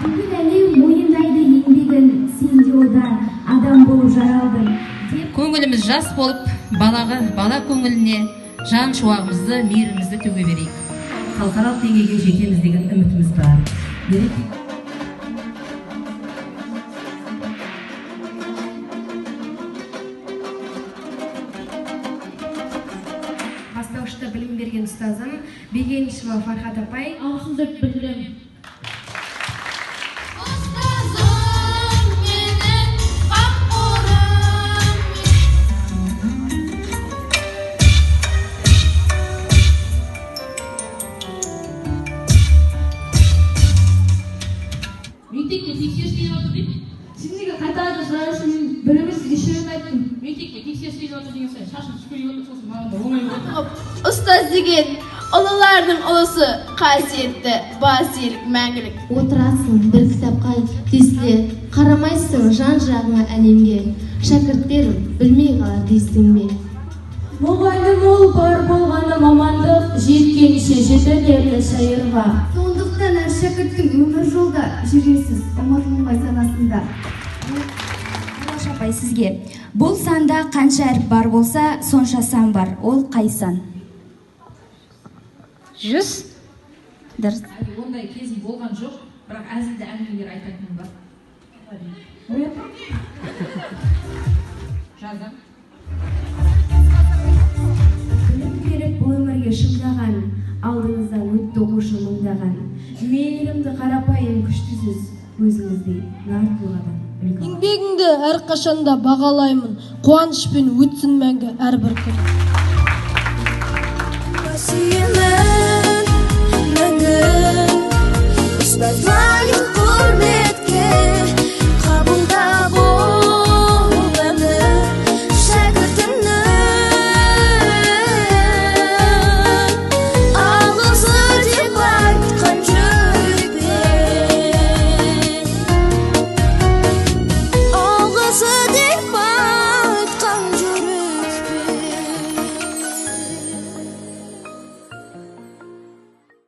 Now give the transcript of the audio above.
Бүгін әлі мойындайды еңбегін, сен де одан адам болып жаралдың. Көңіліміз жас болып, бала көңіліне жан шуағымызды, мейірімізді төге берейік. Халықаралық деңгейге жетеміз деген үмітіміз бар. Бастауышта білім берген ұстазым Бегенішева Фархат апай. Алғысымды білдіремін. Мектепте тексеріс келіп жатыр дейді. Сіздерге қайтарда сұрайсың, біріміз ешерін айттым. Мектепте тексеріс келіп жатыр деген сайын шашын түспей отыр, сосын маған да оңай болды. Ұстаз деген ұлылардың ұлысы, қасиетті, баселік, мәңгілік. Отырасың бір кітапқа тесіле, қарамайсың жан жағыңа әлемге. Шәкірттерім білмей қалар дейсің бе? Мұғалім ол бар болғаны мамандық, жеткенше жетілерлі шайырға. Сондықтан әр шәкірттің өмір жолда жүресіз, ұмытылмай санасында. Алаш апай сізге. Бұл санда қанша әріп бар болса, сонша сан бар. Ол қай сан? 100. Дұрыс. Ондай кезім болған жоқ, бірақ әзілді әңгімелер айтатыным бар. Жазам. Білім беріп бұл өмірге шындаған, алдыңыздан өтті оқушы мыңдаған. Мейірімді қарапайым күштісіз, өзіңіздей нар тұлғадан үлгі. Еңбегіңді әрқашанда бағалаймын, қуанышпен өтсін мәңгі әрбір күн. Сүйемін